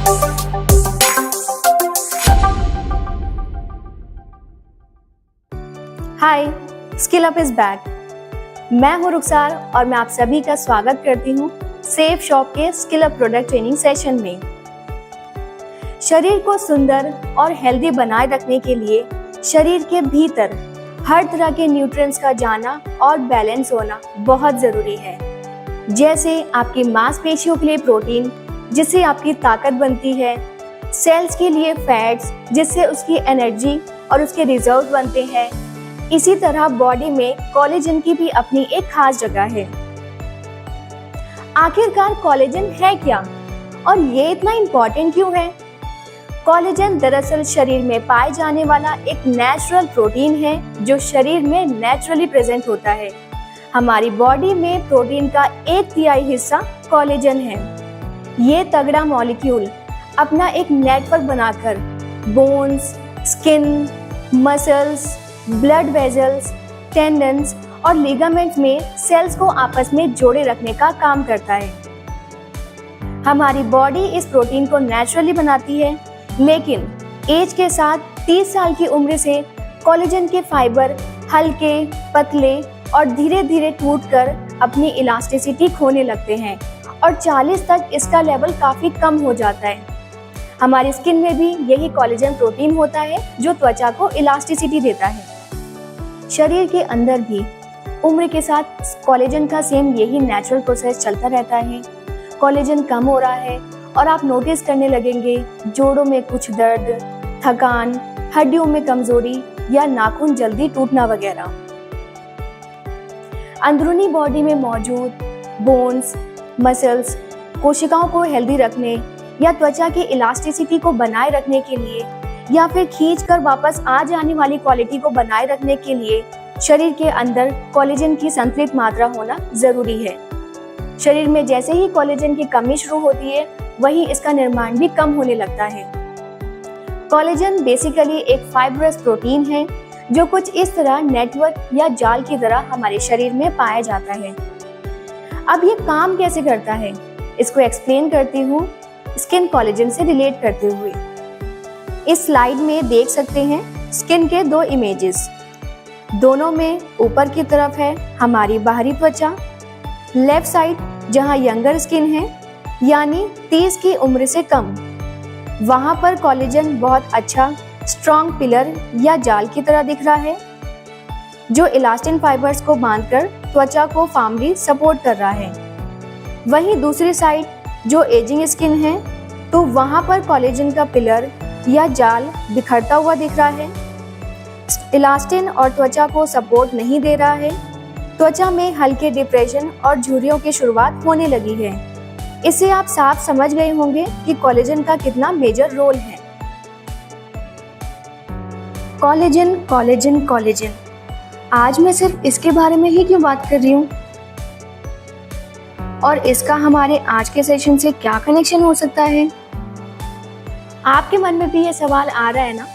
Hi, skill up is back. मैं हूं रुखसार और मैं आप सभी का स्वागत करती हूं सेफ शॉप के skill up product training session में। शरीर को सुंदर और हेल्दी बनाए रखने के लिए शरीर के भीतर हर तरह के न्यूट्रिएंट्स का जाना और बैलेंस होना बहुत जरूरी है। जैसे आपकी मांसपेशियों के लिए प्रोटीन, जिससे आपकी ताकत बनती है, सेल्स के लिए फैट्स, जिससे उसकी एनर्जी और उसके रिजर्व बनते हैं। इसी तरह बॉडी में कोलेजन की भी अपनी एक खास जगह है। आखिरकार कोलेजन है क्या और ये इतना इम्पोर्टेंट क्यों है? कोलेजन दरअसल शरीर में पाए जाने वाला एक नेचुरल प्रोटीन है जो शरीर में नेचुरली प्रेजेंट होता है। हमारी बॉडी में प्रोटीन का 1/3 हिस्सा कोलेजन है। ये तगड़ा मॉलिक्यूल अपना एक नेटवर्क बनाकर bones, skin, muscles, blood vessels, tendons और लिगामेंट्स में सेल्स को आपस में जोड़े रखने का काम करता है। हमारी बॉडी इस प्रोटीन को नेचुरली बनाती है, लेकिन एज के साथ 30 साल की उम्र से कोलेजन के फाइबर हल्के, पतले और धीरे धीरे टूटकर अपनी इलास्टिसिटी खोने लगते हैं और 40 तक इसका लेवल काफी कम हो जाता है। हमारी स्किन में भी यही कोलेजन प्रोटीन होता है जो त्वचा को इलास्टिसिटी देता है। शरीर के अंदर भी उम्र के साथ कोलेजन का सेम यही नेचुरल प्रोसेस चलता रहता है। कोलेजन कम हो रहा है और आप नोटिस करने लगेंगे जोड़ों में कुछ दर्द, थकान, हड्डियों में कमजोरी या नाखून जल्दी टूटना वगैरह। अंदरूनी बॉडी में मौजूद बोन्स, मसल्स कोशिकाओं को हेल्दी रखने या त्वचा की इलास्टिसिटी को बनाए रखने के लिए या फिर खींचकर वापस आ जाने वाली क्वालिटी को बनाए रखने के लिए शरीर के अंदर कोलेजन की संतुलित मात्रा होना जरूरी है। शरीर में जैसे ही कोलेजन की कमी शुरू होती है, वहीं इसका निर्माण भी कम होने लगता है। कोलेजन बेसिकली एक फाइब्रस प्रोटीन है जो कुछ इस तरह नेटवर्क या जाल की तरह हमारे शरीर में पाया जाता है। अब ये काम कैसे करता है, इसको एक्सप्लेन करती हूँ स्किन कोलेजन से रिलेट करते हुए। इस स्लाइड में देख सकते हैं स्किन के 2 इमेजेस। दोनों में ऊपर की तरफ है हमारी बाहरी त्वचा, लेफ्ट साइड जहां यंगर स्किन है यानी 30 की उम्र से कम, वहां पर कोलेजन बहुत अच्छा स्ट्रॉन्ग पिलर या जाल की तरह दिख रहा है जो इलास्टिन फाइबर्स को बांधकर त्वचा को फर्मली सपोर्ट कर रहा है। वहीं दूसरी साइड जो एजिंग स्किन है, तो वहां पर कोलेजन का पिलर या जाल बिखरता हुआ दिख रहा है। इलास्टिन और त्वचा को सपोर्ट नहीं दे रहा है। त्वचा में हल्के डिप्रेशन और झुर्रियों की शुरुआत होने लगी है। इससे आप साफ समझ गए होंगे कि कोलेजन का कितना मेजर रोल है। कोलेजन कोलेजन कोलेजन, आज मैं सिर्फ इसके बारे में ही क्यों बात कर रही हूँ और इसका हमारे आज के सेशन से क्या कनेक्शन हो सकता है? आपके मन में भी ये सवाल आ रहा है ना?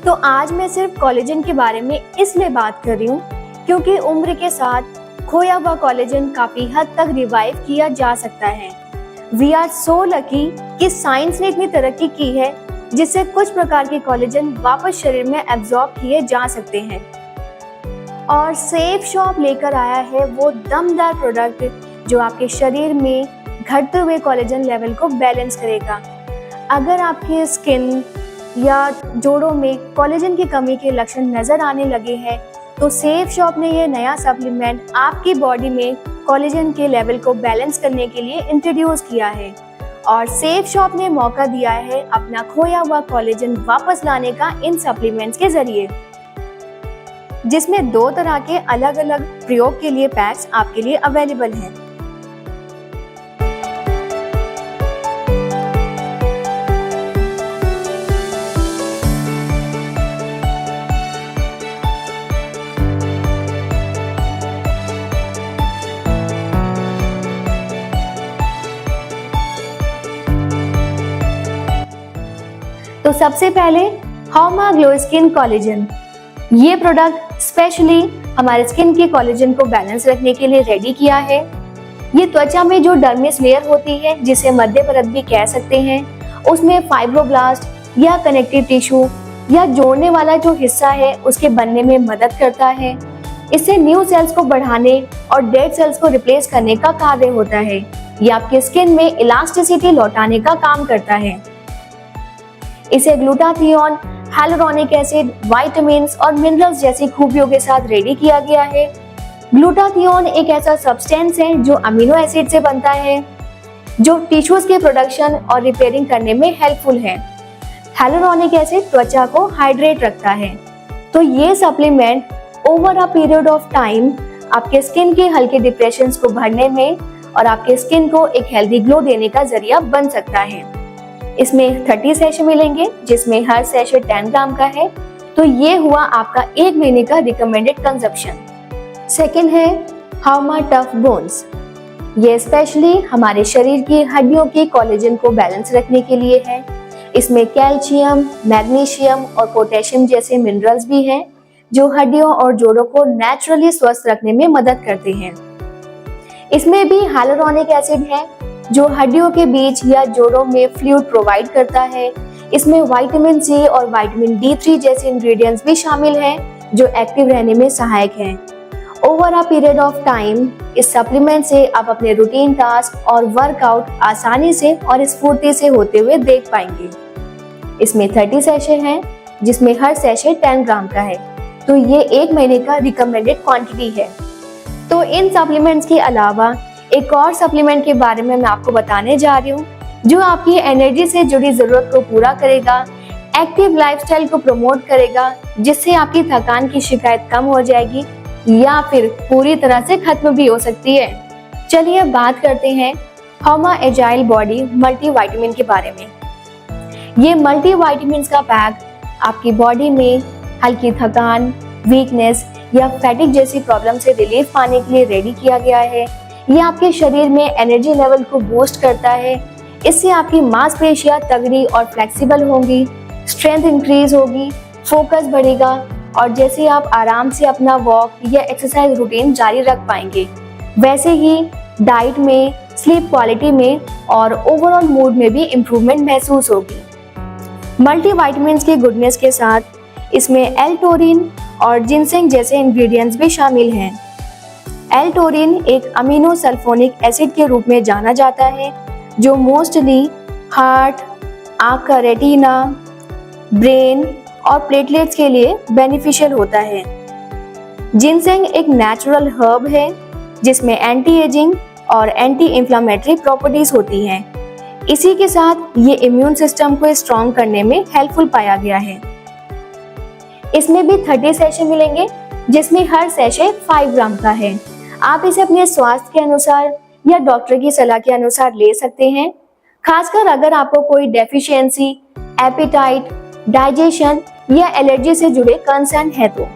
तो आज मैं सिर्फ कोलेजन के बारे में इसलिए बात कर रही हूँ क्योंकि उम्र के साथ खोया हुआ कोलेजन काफी हद तक रिवाइव किया जा सकता है। वी आर सो लकी कि साइंस ने इतनी तरक्की की है जिससे कुछ प्रकार के कोलेजन वापस शरीर में एब्जॉर्ब किए जा सकते हैं। और सेफ शॉप लेकर आया है वो दमदार प्रोडक्ट जो आपके शरीर में घटते हुए कोलेजन लेवल को बैलेंस करेगा। अगर आपके स्किन या जोड़ों में कोलेजन की कमी के लक्षण नजर आने लगे हैं, तो सेफ शॉप ने यह नया सप्लीमेंट आपकी बॉडी में कोलेजन के लेवल को बैलेंस करने के लिए इंट्रोड्यूस किया है। और सेफ शॉप ने मौका दिया है अपना खोया हुआ कोलेजन वापस लाने का इन सप्लीमेंट्स के जरिए, जिसमें 2 तरह के अलग अलग प्रयोग के लिए पैक्स आपके लिए अवेलेबल हैं। तो सबसे पहले हॉमा ग्लो स्किन कोलेजन। ये प्रोडक्ट स्पेशली हमारे स्किन के कोलेजन को बैलेंस रखने के लिए रेडी किया है। ये त्वचा में जो डर्मिस लेयर होती है, जिसे मध्य परत भी कह सकते हैं, उसमें फाइब्रोब्लास्ट या कनेक्टिव टिश्यू या जोड़ने वाला जो हिस्सा है उसके बनने में मदद करता है। इससे न्यू सेल्स को बढ़ाने और डेड सेल्स को रिप्लेस करने का कार्य होता है। ये आपकी स्किन में इलास्टिसिटी लौटाने का काम करता है। इसे ग्लूटाथियोन, hyaluronic एसिड, विटामिन्स और मिनरल्स जैसी खूबियों के साथ रेडी किया गया है। ग्लूटाथियोन एक ऐसा सब्सटेंस है जो अमीनो एसिड से बनता है, जो टिश्यूज के प्रोडक्शन और रिपेयरिंग करने में हेल्पफुल है। hyaluronic एसिड त्वचा को हाइड्रेट रखता है। तो ये supplement over a period of time आपके स्किन के हल्के डिप्रेशंस को भरने में और आपके स्किन को एक हेल्दी ग्लो देने का जरिया बन सकता है। इसमें 30 सैशे मिलेंगे, जिसमें हर सैशे 10 ग्राम का है। तो ये हुआ आपका 1 महीने का रिकमेंडेड कंजप्शन। सेकेंड है हाउमा टफ बोन्स। ये स्पेशली हमारे शरीर की हड्डियों की कोलेजन को बैलेंस रखने के लिए है। इसमें कैल्शियम, मैग्नीशियम और पोटेशियम जैसे मिनरल्स भी हैं, जो हड्डियों और जोड़ों को नेचुरली स्वस्थ रखने में मदद करते हैं। इसमें भी हाइलुरोनिक एसिड है, जो हड्डियों के बीच या जोड़ों में फ्लूइड प्रोवाइड करता है। इसमें विटामिन सी और विटामिन D3 जैसे इंग्रेडिएंट्स भी शामिल हैं, जो एक्टिव रहने में सहायक हैं। Over a period of time इस सप्लीमेंट से आप अपने रूटीन टास्क और वर्कआउट आसानी से और स्फूर्ति से होते हुए देख पाएंगे। इसमें 30 सैशे हैं, जिसमें हर सैशे 10 ग्राम का है। तो ये 1 महीने का रिकमेंडेड क्वांटिटी है। तो इन सप्लीमेंट्स के अलावा एक और सप्लीमेंट के बारे में मैं आपको बताने जा रही हूँ, जो आपकी एनर्जी से जुड़ी जरूरत को पूरा करेगा, एक्टिव लाइफस्टाइल को प्रमोट करेगा, जिससे आपकी थकान की शिकायत कम हो जाएगी या फिर पूरी तरह से खत्म भी हो सकती है। चलिए बात करते हैं हाउमा एजाइल बॉडी मल्टीविटामिन के बारे में। ये मल्टीविटामिन का पैक आपकी बॉडी में हल्की थकान, वीकनेस या फैटिक जैसी प्रॉब्लम से रिलीफ पाने के लिए रेडी किया गया है। ये आपके शरीर में एनर्जी लेवल को बूस्ट करता है। इससे आपकी मांसपेशियां तगड़ी और फ्लेक्सिबल होंगी, स्ट्रेंथ इंक्रीज होगी, फोकस बढ़ेगा और जैसे आप आराम से अपना वॉक या एक्सरसाइज रूटीन जारी रख पाएंगे, वैसे ही डाइट में, स्लीप क्वालिटी में और ओवरऑल मूड में भी इम्प्रूवमेंट महसूस होगी। मल्टीविटामिन्स की गुडनेस के साथ इसमें एल-टोरिन और जिनसेंग जैसे इंग्रेडिएंट्स भी शामिल हैं। एल-टोरिन एक अमीनो सल्फोनिक एसिड के रूप में जाना जाता है, जो मोस्टली हार्ट, आँख का रेटिना, ब्रेन और प्लेटलेट्स के लिए बेनिफिशियल होता है। जिनसेंग एक नेचुरल हर्ब है, जिसमें एंटी एजिंग और एंटी इंफ्लेमेटरी प्रॉपर्टीज होती हैं। इसी के साथ ये इम्यून सिस्टम को स्ट्रॉन्ग करने में हेल्पफुल पाया गया है। इसमें भी 30 सैशे मिलेंगे, जिसमें हर सैशे 5 ग्राम का है। आप इसे अपने स्वास्थ्य के अनुसार या डॉक्टर की सलाह के अनुसार ले सकते हैं, खासकर अगर आपको कोई डेफिशिएंसी, एपेटाइट, डाइजेशन या एलर्जी से जुड़े कंसर्न है तो।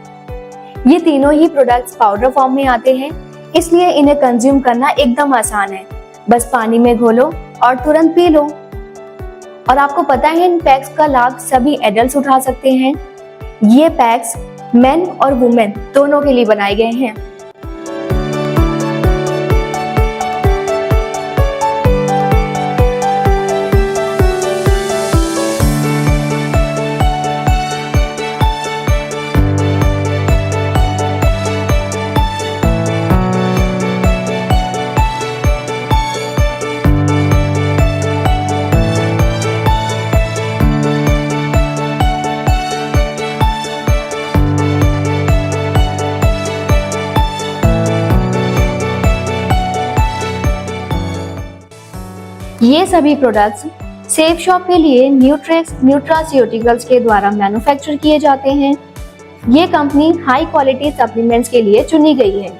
ये तीनों ही प्रोडक्ट्स पाउडर फॉर्म में आते हैं, इसलिए इन्हें कंज्यूम करना एकदम आसान है। बस पानी में घोलो और तुरंत पी लो। और आपको पता है इन पैक्स का लाभ सभी एडल्ट्स उठा सकते हैं। ये पैक्स मेन और वुमेन दोनों के लिए बनाए गए हैं। ये सभी प्रोडक्ट्स सेफ शॉप के लिए न्यूट्रेक्स न्यूट्रास्यूटिकल्स के द्वारा मैन्युफैक्चर किए जाते हैं। ये कंपनी हाई क्वालिटी सप्लीमेंट्स के लिए चुनी गई है।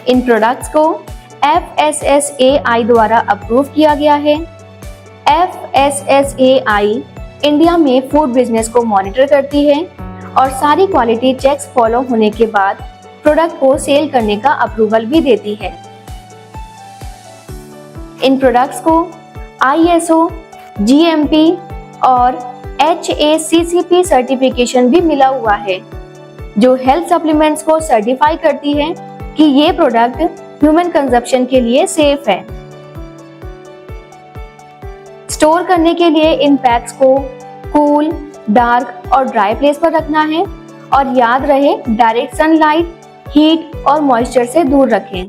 इन प्रोडक्ट्स को FSSAI द्वारा अप्रूव किया गया है। FSSAI इंडिया में फूड बिजनेस को मॉनिटर करती है और सारी क्वालिटी चेक्स फॉलो होने के बाद प्रोडक्ट को सेल करने का अप्रूवल भी देती है। इन प्रोडक्ट्स को ISO, GMP और HACCP सर्टिफिकेशन भी मिला हुआ है, जो हेल्थ सप्लीमेंट्स को सर्टिफाई करती है कि ये प्रोडक्ट ह्यूमन कंजप्शन के लिए सेफ है। स्टोर करने के लिए इन पैक्स को कूल, डार्क और ड्राई प्लेस पर रखना है और याद रहे डायरेक्ट सनलाइट, हीट और मॉइस्चर से दूर रखें।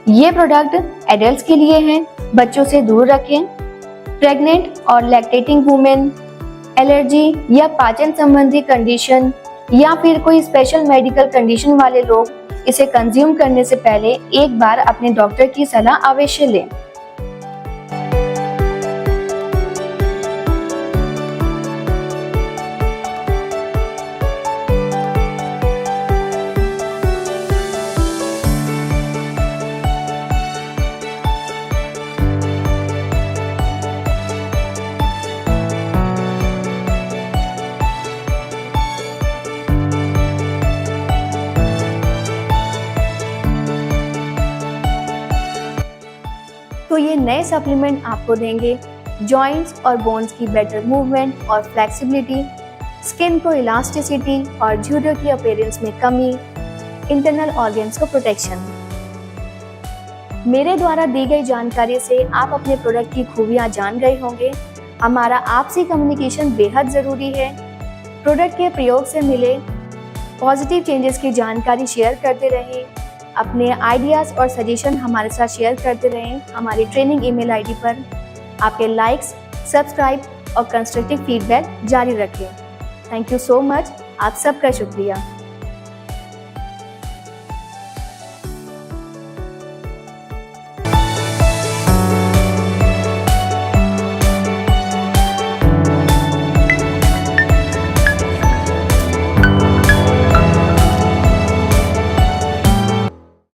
ये प्रोडक्ट एडल्ट्स के लिए हैं, बच्चों से दूर रखें। प्रेग्नेंट और लैक्टेटिंग वुमेन, एलर्जी या पाचन संबंधी कंडीशन या फिर कोई स्पेशल मेडिकल कंडीशन वाले लोग इसे कंज्यूम करने से पहले एक बार अपने डॉक्टर की सलाह अवश्य लें। तो ये नए सप्लीमेंट आपको देंगे जॉइंट्स और बोन्स की बेटर मूवमेंट और फ्लेक्सिबिलिटी, स्किन को इलास्टिसिटी और जूडो की अपीयरेंस में कमी, इंटरनल ऑर्गन्स को प्रोटेक्शन। मेरे द्वारा दी गई जानकारी से आप अपने प्रोडक्ट की खूबियां जान गए होंगे। हमारा आपसी कम्युनिकेशन बेहद ज़रूरी है। प्रोडक्ट के प्रयोग से मिले पॉजिटिव चेंजेस की जानकारी शेयर करते रहें। अपने आइडियाज़ और सजेशन हमारे साथ शेयर करते रहें हमारी ट्रेनिंग ईमेल आईडी पर। आपके लाइक्स, सब्सक्राइब और कंस्ट्रक्टिव फीडबैक जारी रखें। Thank you so much. आप सबका शुक्रिया।